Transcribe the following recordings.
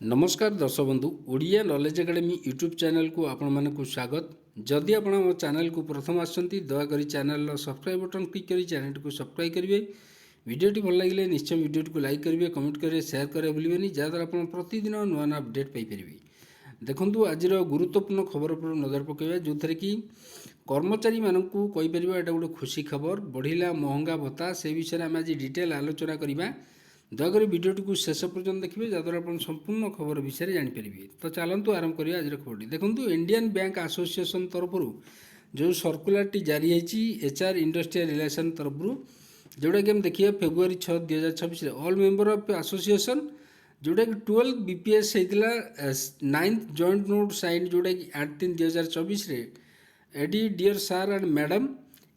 नमस्कार दर्शक बंधु Odia knowledge academy YouTube channel को आपण मानक स्वागत। जदि आप चैनल को प्रथम आसती दयाकोरी चैनल सब्सक्राइब बटन क्लिक कर चैनल को सब्सक्राइब करेंगे। वीडियोटी भल लगे निश्चय वीडियो को लाइक करेंगे, कमेंट करेंगे, शेयर करें भूलें जहाँद्वारा आप प्रतिदिन नुआ नुआ अपडेट पाइपर। देखो आज गुरुत्वपूर्ण खबर पर नजर पकड़ा जो थे कि कर्मचारी मानक कहीपर यहाँ गोटे खुशी खबर बढ़िला महंगा भत्ता से विषय में आज डिटेल आलोचना करवा। दयाकोरी भिडियोटी को शेष पर्यटन देखिए जहाँद्वारा आप संपूर्ण खबर विषय जानीपर। तो चलतु आरंभ करिए आज खबरटी। देखो इंडियन बैंक एसोसिएशन तरफ जो सर्कुलरटी जारी होती एचआर इंडस्ट्रियल रिलेशन तरफ जोटा कि हम देखिए February 6 2026 all member of association जोटा कि 12 बीपीएस होता 9th जॉइंट नोट साइन जोटा कि 8/3/2024 एडी डियर सर एंड मैडम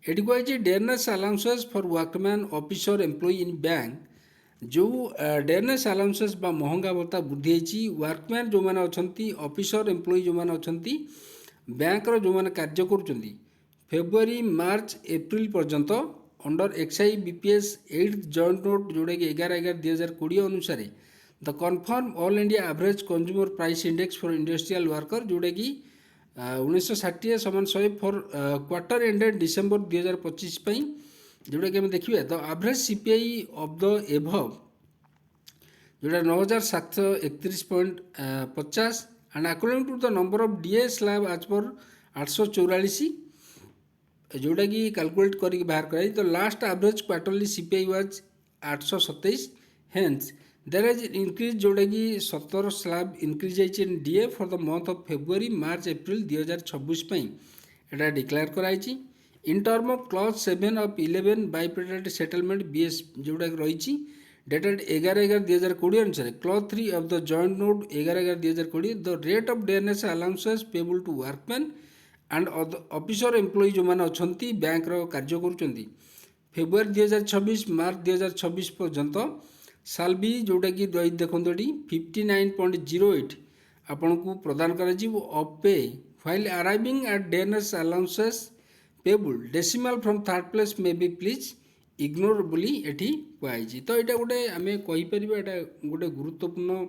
एटी कही dearness allowances for workman officer employ in bank जो डेयरनेस अलाउंसेस बा महंगा भत्ता वृद्धि होती वर्कमैन जो मैंने अच्छा ऑफिसर एम्प्लॉय जो मैंने अच्छा बैंक जो मैंने कार्य कर फेब्रुआरी मार्च एप्रिल पर्यंत under XI BPS 8th joint note जोड़ा कि 11/11/2020 अनुसार the confirm all India average consumer price index for industrial worker जोड़ा कि 1960 समान 100 फॉर क्वार्टर एंडेड डिसेम्बर 2025 जोटा कि देखिए the average CPI of the एभव जोटा 9731.50 and according to the number of DA slab आज पर 844 जोटा कि कैलकुलेट करके बाहर कराई। तो last average quarterly CPI was 827 hence there is increase जोटा कि 17 slab increase in DA for the month of February March April 2026 एटा डिक्लेयर कराई in term of clause 7 of 11 bipartite settlement BS जोटा कि रही डेटेड 11/11/2020 अनुसार clause 3 of the joint note 11/11/2020 the rate of dearness allowances payable to workman and officer employ जो मैंने अच्छा bank कार्य कर फेब्रुआरी 2026 मार्च 2026 पर्यंत साल भी जोटा कि देखो ये 59.08 आपन को प्रदान कर पे while arriving at dearness allowances payable decimal from third place may be please ignore बोली एठी कहुई। तो यहाँ गोटे आम कहीपर यहाँ गोटे गुरुत्वपूर्ण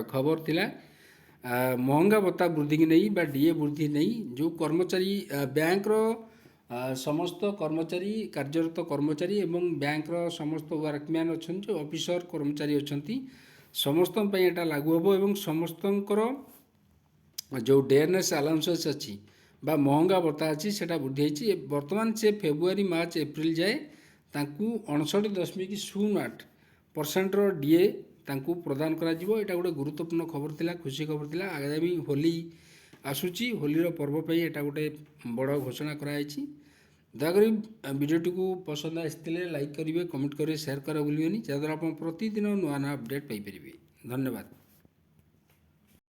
खबर थिला महंगा भत्ता वृद्धि की नहीं बा डीए वृद्धि नहीं जो कर्मचारी बैंक समस्त कर्मचारी कार्यरत कर्मचारी एवं बैंक समस्त वर्कमैन अच्छा जो ऑफिसर कर्मचारी अच्छा समस्त यहाँ लागू हम एवं समस्त जो डेयरनेस अलाउंसेस अच्छी बा महंगा भत्ता अच्छी से वृद्धि होती बर्तमान से फेब्रुआरी मार्च एप्रिल जाए 59.08% डीए तांकू प्रदान करा जीवो। एटा गोटे गुरुत्वपूर्ण खबर थिला, खुशी खबर थिला। आगामी होली आसुची होलीर पर्व पे एटा गोटे बड़ घोषणा कराई। दयाकोरी वीडियोटी को पसंद आसते लाइक करेंगे, कमेंट करेंगे, शेयर करें भूलें जहाँद्वारा आप प्रतिदिन नुआ नुआ अपडेट पाइपर। धन्यवाद।